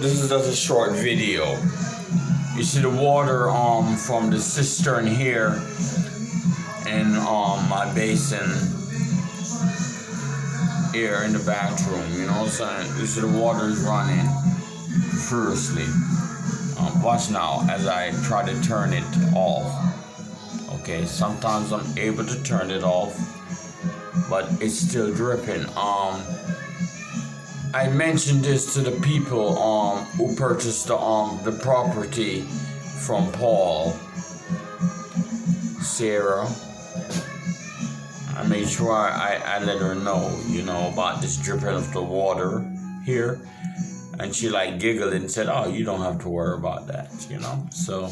this is just a short video. You see the water from the cistern here in my basin here in the bathroom, you know what I'm saying? You see the water is running furiously. Watch now as I try to turn it off. Okay, sometimes I'm able to turn it off, but it's still dripping. I mentioned this to the people who purchased the property from Paul, Sarah. I made sure I let her know, you know, about this dripping of the water here. And she like giggled and said, oh, you don't have to worry about that, you know. So,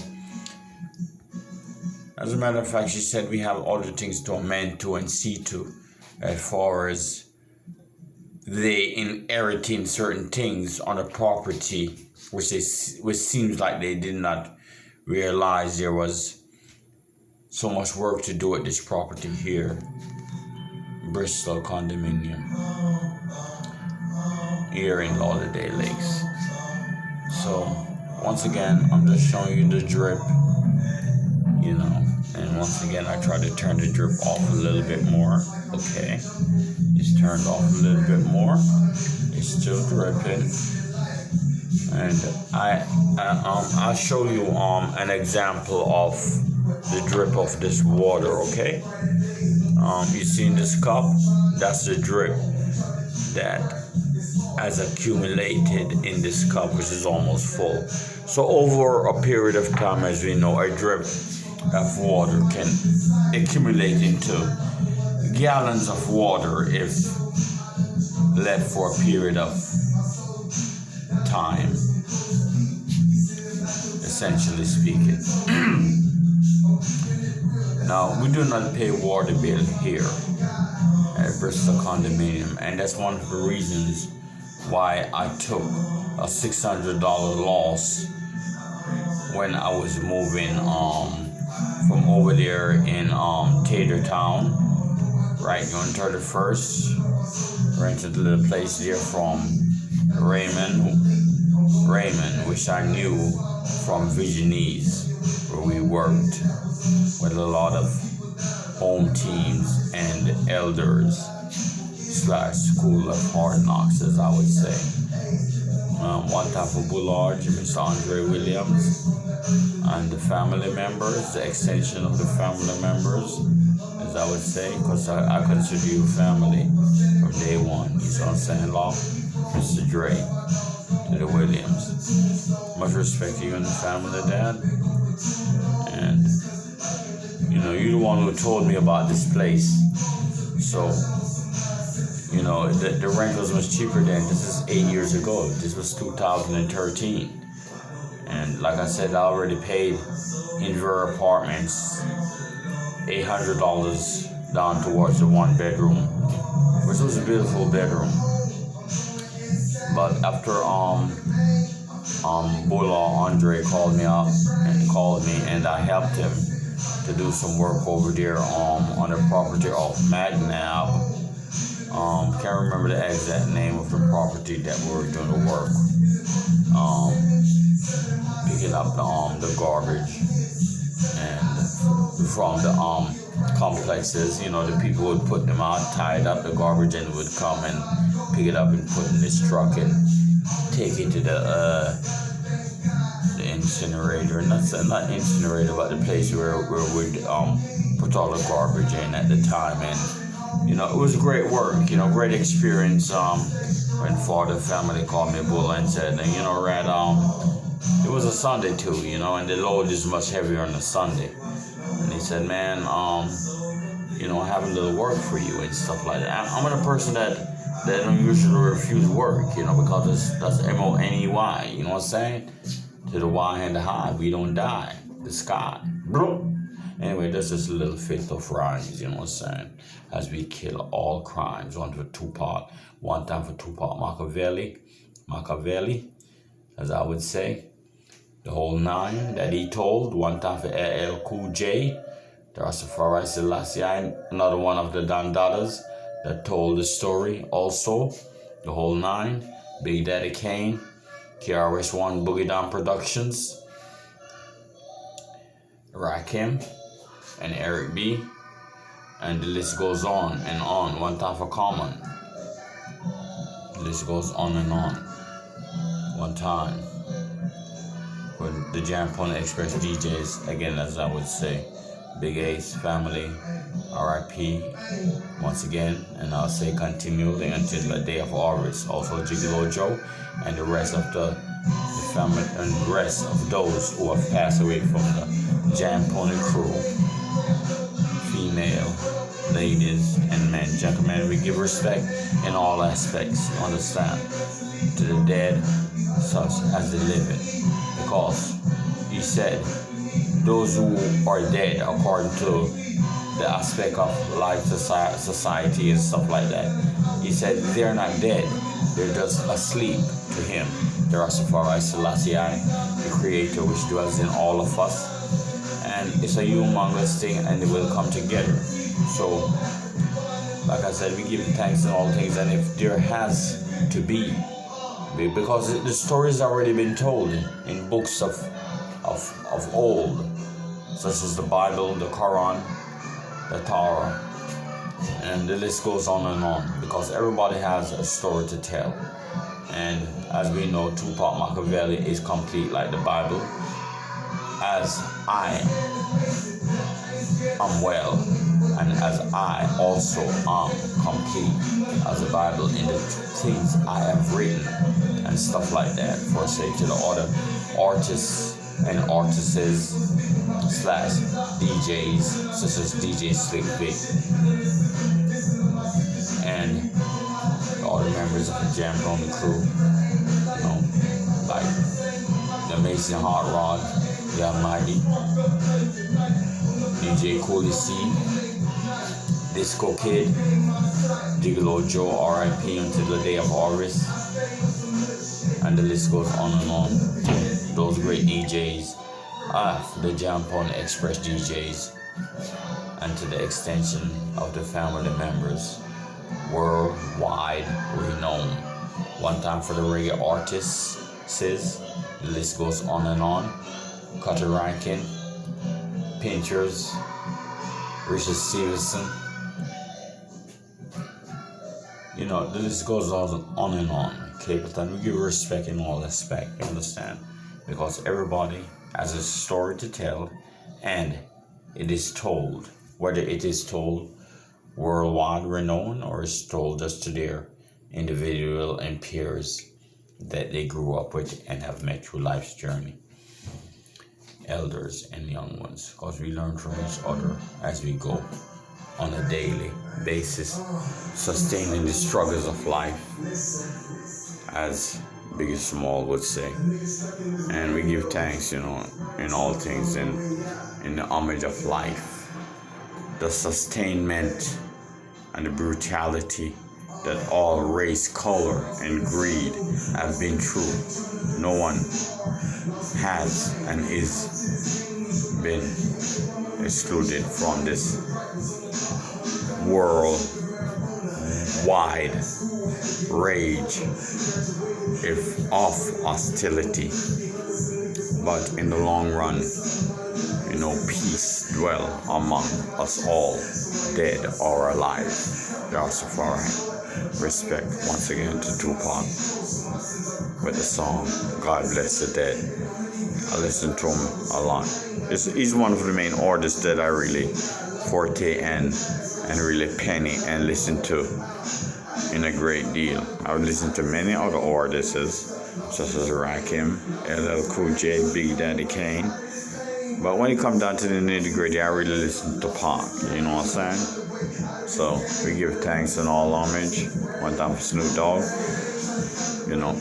as a matter of fact, she said we have other things to amend to and see to as far as they inheriting certain things on a property, which seems like they did not realize there was so much work to do at this property here, Bristol condominium, here in Lauderdale Lakes. So once again, I'm just showing you the drip, you know, and once again I try to turn the drip off a little bit more. Okay, it's turned off a little bit more. It's still dripping, and I'll show you an example of the drip of this water. Okay, you see in this cup, that's the drip that has accumulated in this cup, which is almost full. So over a period of time, as we know, a drip of water can accumulate into gallons of water if left for a period of time, essentially speaking. Now, we do not pay water bill here at Bristol condominium, and that's one of the reasons why I took a $600 loss when I was moving from over there in Tatertown, right on 31st. Rented a little place there from Raymond, which I knew from Visionese, where we worked with a lot of home teams and elders / School of Hard Knocks, as I would say. One time for Bullard, Mr. Andre Williams, and the family members, the extension of the family members, as I would say, because I consider you family from day one. You know what I'm saying, Law? Mr. Dre, to the Williams. Much respect to you and the family, Dad. And, you know, you're the one who told me about this place. So, you know, the rent was much cheaper then. This is 8 years ago. This was 2013. And like I said, I already paid in Vera Apartments $800 down towards the one bedroom, which was a beautiful bedroom. But after Bola Andre called me and I helped him to do some work over there on the property of McNabb. Can't remember the exact name of the property that we were doing the work. Picking up the garbage and from the complexes, you know, the people would put them out, tied up the garbage, and would come and pick it up and put in this truck and take it to the incinerator. Not incinerator, but the place where we'd put all the garbage in at the time. And you know, it was great work, you know, great experience. When Father family called me Bull and said, you know, Rad, it was a Sunday too, you know, and the load is much heavier on a Sunday. And he said, man, you know, I have a little work for you and stuff like that. I'm a person that don't usually refuse work, you know, because that's MONEY, you know what I'm saying? To the Y and the high, we don't die. The sky. Anyway, that's just a little fit of rhymes, you know what I'm saying? As we kill all crimes. One time for Tupac Machiavelli, as I would say. The whole nine that he told. One time for LL Cool J, the Rastafari Selassie, another one of the Don Dadas that told the story also. The whole nine. Big Daddy Kane, KRS-One Boogie Down Productions, Rakim, and Eric B. And the list goes on and on. One Time for Common. The list goes on and on. One time. With the Jam Pony Express DJs, again, as I would say, Big Ace family, RIP, once again, and I'll say continually until the day of harvest. Also, Gigolo Joe and the rest of the family and the rest of those who have passed away from the Jam Pony crew, female, ladies, and men, gentlemen. We give respect in all aspects, you understand, to the dead such as the living, because he said those who are dead, according to the aspect of life, society, and stuff like that, he said they're not dead, they're just asleep to him. The Rastafari Selassie, the Creator, which dwells in all of us, and it's a humongous thing, and it will come together. So, like I said, we give thanks in all things, and if there has to be, because the story's already been told in books of old, such as the Bible, the Quran, the Torah, and the list goes on and on, because everybody has a story to tell. And as we know, Tupac Machiavelli is complete like the Bible, as I am well, and as I also am complete as the Bible in the things I have written and stuff like that, for say to the other artists and artists slash DJs such as DJ Slick Vic and all the members of the Jam Pony crew, you know, like the Mason Hot Rod, Yeah Mighty, DJ Coolie C, Disco Kid, Gigolo Joe, RIP until the day of harvest, and the list goes on and on. Those great DJs, the Jam Pony Express DJs, and to the extension of the family members, worldwide renowned. One time for the reggae artists, the list goes on and on. Cutter Rankin, Pinchers, Richard Stevenson, you know, the list goes on and on. Capleton, we give respect in all aspects, you understand? Because everybody has a story to tell, and it is told, whether it is told worldwide renowned or is told just to their individual and peers that they grew up with and have met through life's journey. Elders and young ones, because we learn from each other as we go on a daily basis, sustaining the struggles of life, as Big and Small would say. And we give thanks, you know, in all things, in the homage of life, the sustainment and the brutality that all race, color, and greed have been through. No one has and is been excluded from this worldwide rage of hostility. But in the long run, you know, peace dwell among us all, dead or alive. Rastafari. Respect once again to Tupac with the song God Bless the Dead. I listen to him a lot. He's one of the main artists that I really forte and really penny and listen to in a great deal. I would listen to many other artists such as Rakim, LL Cool J, Big Daddy Kane. But when it comes down to the nitty-gritty, I really listen to Pac, you know what I'm saying? So we give thanks and all homage. One time for Snoop Dogg. You know,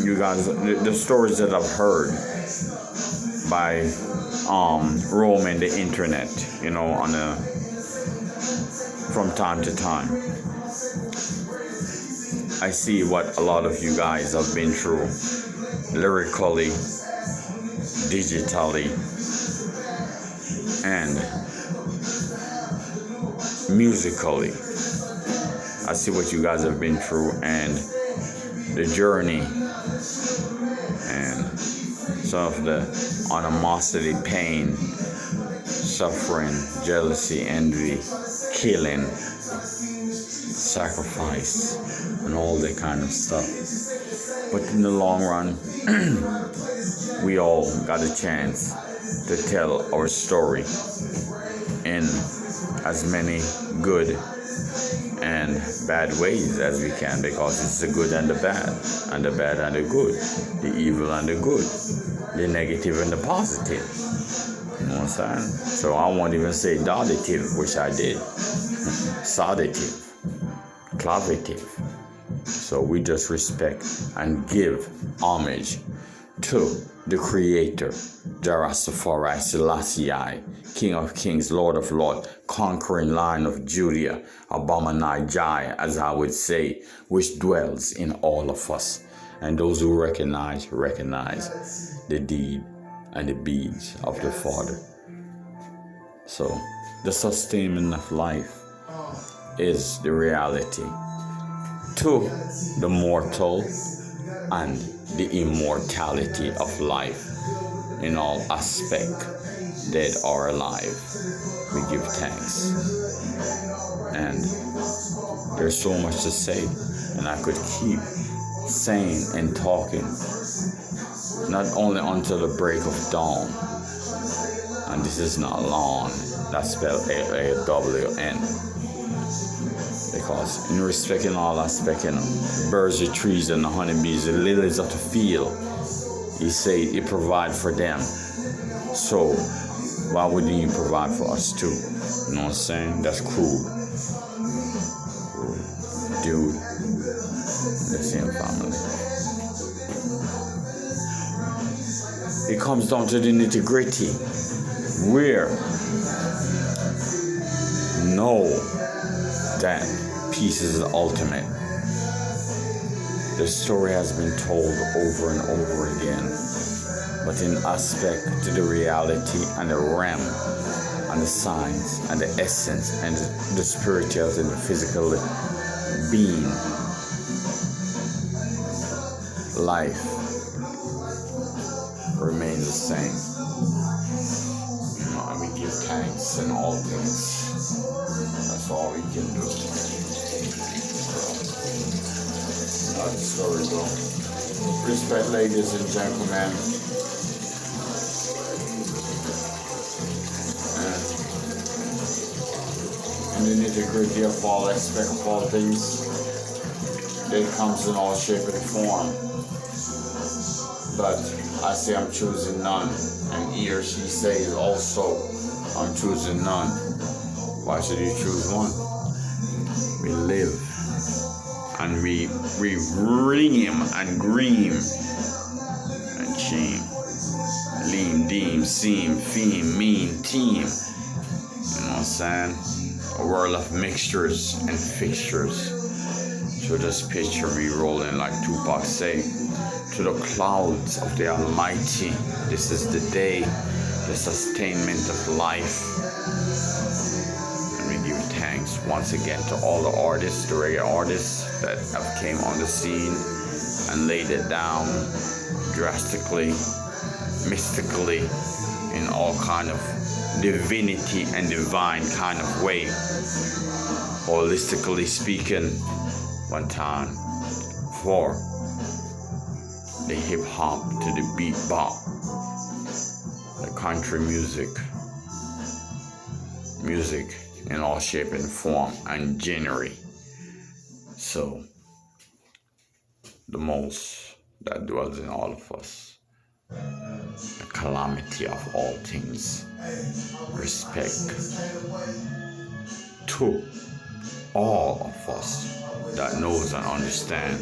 you guys, the stories that I've heard by roaming the internet, you know, from time to time, I see what a lot of you guys have been through, lyrically, digitally, and musically. I see what you guys have been through and the journey and some of the animosity, pain, suffering, jealousy, envy, killing, sacrifice, and all that kind of stuff. But in the long run, we all got a chance to tell our story in as many good and bad ways as we can, because it's the good and the bad and the good, the evil and the good, the negative and the positive. You know what I'm saying? So I won't even say daudative, which I did. Saudative, clavative. So we just respect and give homage to the Creator, Jarastafari Selassie, King of Kings, Lord of Lords, conquering Lion of Judah, Abominai Jai, as I would say, which dwells in all of us. And those who recognize the deed and the deeds of the Father. So the sustainment of life is the reality to the mortal and the immortality of life in all aspect, dead or alive. We give thanks. And there's so much to say, and I could keep saying and talking, not only until the break of dawn. And this is not lawn, that's spelled L-A-W-N. Because in respecting all aspects, birds, the trees, and the honeybees, the lilies of the field, he said he provide for them. So why wouldn't you provide for us too? You know what I'm saying? That's cruel. Dude, the same family. It comes down to the nitty-gritty, where know that peace is the ultimate. The story has been told over and over again, but in aspect to the reality and the realm and the science and the essence and the spirituality and the physical being, life remains the same. And we give thanks in all things. That's all we can do. Not the story though. Respect, ladies and gentlemen. And the nitty-gritty of all aspects of all things, it comes in all shape and form. But I say I'm choosing none, and he or she says also, I'm choosing none. Why should you choose one? We live, and we ream and gream and shame, lean, deem, seem, theme, mean, team. You know what I'm saying? A world of mixtures and fixtures. So just picture me rolling like Tupac say, to the clouds of the Almighty. This is the day, the sustainment of life. And we give thanks once again to all the artists, the reggae artists that have came on the scene and laid it down drastically, mystically, in all kind of divinity and divine kind of way. Holistically speaking, one time for the hip hop to the beat bop, the country music in all shape and form and genre. So the most that dwells in all of us, the calamity of all things, respect to all of us that knows and understand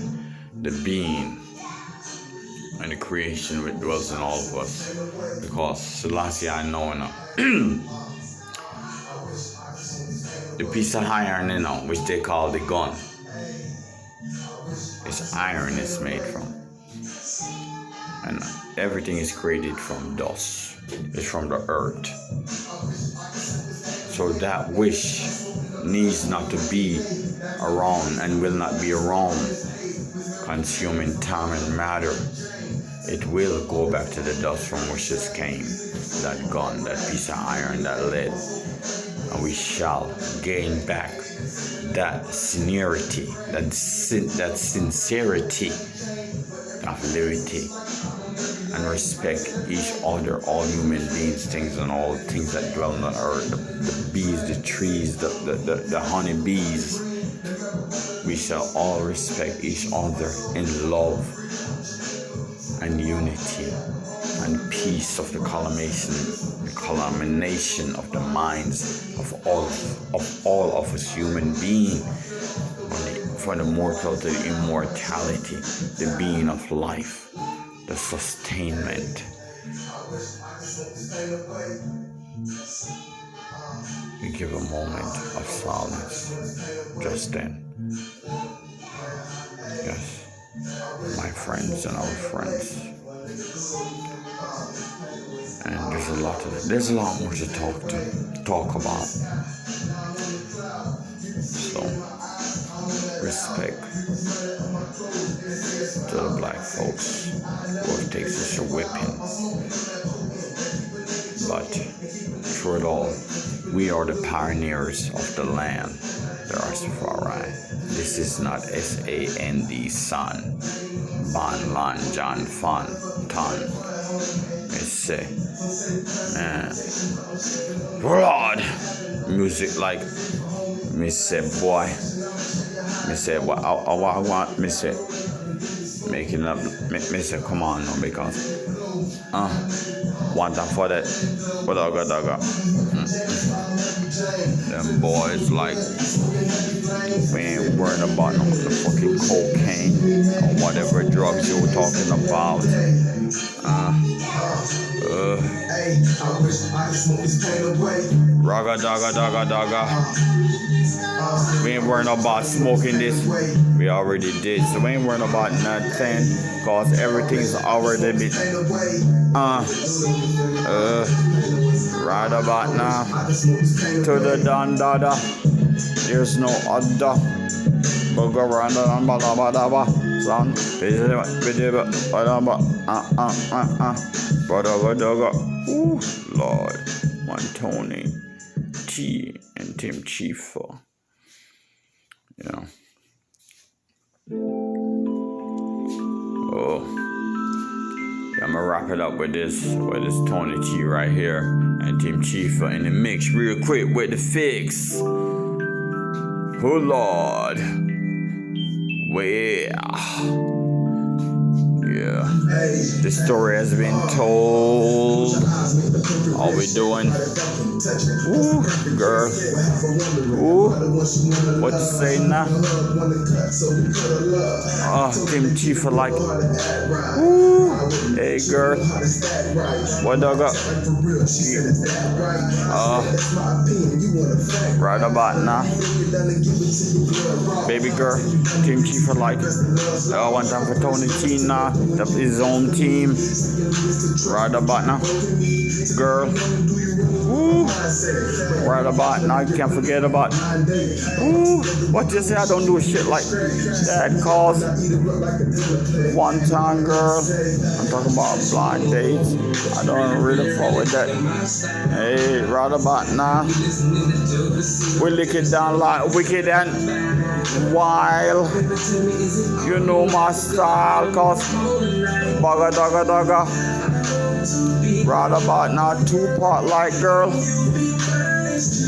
the being and the creation which dwells in all of us. Because Selassie I know now, the piece of iron, you know, which they call the gun, it's iron it's made from. And everything is created from dust. It's from the earth. So that wish needs not to be around and will not be around, consuming time and matter. it will go back to the dust from which it came. That gun, that piece of iron, that lead. And we shall gain back that sincerity, that sincerity of liberty, and respect each other, all human beings, things, and all things that dwell on earth, the bees, the trees, the honeybees. We shall all respect each other in love and unity and peace of the culmination of the minds of all of us human beings, for the mortal to the immortality, the being of life, the sustainment. We give a moment of silence just then. Yes, my friends and our friends. And there's a lot more to talk about. So, respect to the black folks who have taken such a whipping. But through it all, we are the pioneers of the land, the Rastafari. This is not S-A-N-D, son, Ban, Lan, John, Fan, Ton. Me say, man, Lord, music like, me say, boy, me say, what I want, me say, making up, me say, come on now, because, want them for that, but dogga. Them boys like, we ain't worrying about no fucking cocaine or whatever drugs you were talking about. Ragga dogga. We ain't worrying about smoking this. We already did. So we ain't worrying about nothing, cause everything's already been right about now. To the Don Dada. There's no other. Bugger around son. Ooh, Lord. One Tony T and Tim Cheffa. You know. Oh. Yeah, I'm gonna wrap it up with this Tony T right here and Tim Cheffa in the mix real quick with the fix. Oh Lord. Well. Yeah, the story has been told. All we doing? Ooh, girl. Ooh, what you say now? Tim Cheffa like. Ooh, hey girl. What dog up? Right about now. Baby girl, Tim Cheffa like. One time for Tony T now. That's his own team. Right about now. Girl. Ooh. Right about now. You can't forget about. Ooh. What you say? I don't do shit like that. Cause one time, girl. I'm talking about blind dates. I don't really fuck with that. Hey, right about now. We lick it down like wicked and wild. You know my style, cause bugga dogga. Right about now, 2-part like girl.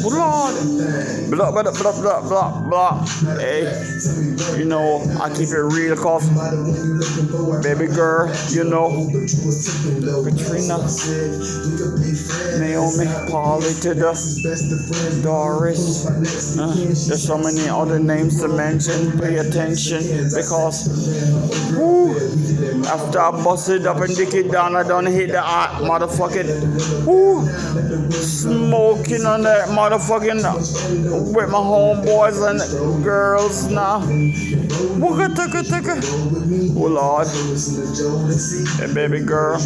Lord. Blah. Hey, you know, I keep it real, cause baby girl, you know, Katrina, Naomi, Polly, to the Doris. There's so many other names to mention. Pay attention, because after I bust it up and dick it down, I done hit the motherfucking smoking on that motherfucking with my homeboys and girls now. Oh Lord. Hey baby girl.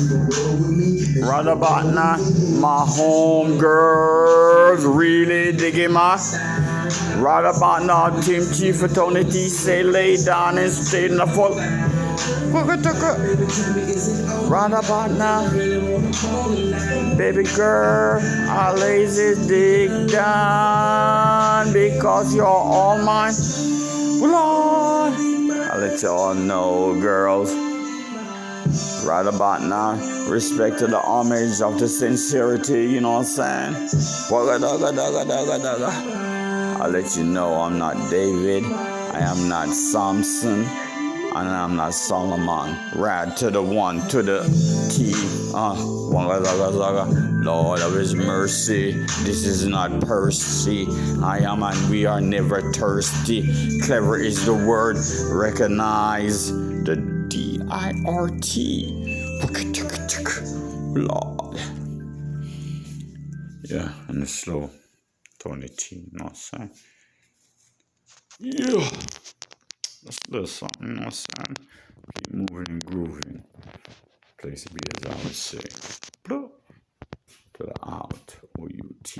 Right about now, my home girls really digging my. Right about now, Tim Cheffa, Tony T say lay down and stay in the fuck. Right about now, baby girl, I lazy dig down because you're all mine. Lord, I let y'all know, girls. Right about now, respect to the homage of the sincerity, you know what I'm saying? I'll let you know I'm not David, I am not Samson, and I'm not Solomon. Right to the one, to the T. Lord of his mercy, this is not Percy. I am and we are never thirsty. Clever is the word, recognize the DIRT. Lord. Yeah, and the slow Tony T, you know what I'm saying? Yeah. Let's do something, you know what I'm saying? Keep moving and grooving. Place to be, as I would say. To the out, OUT.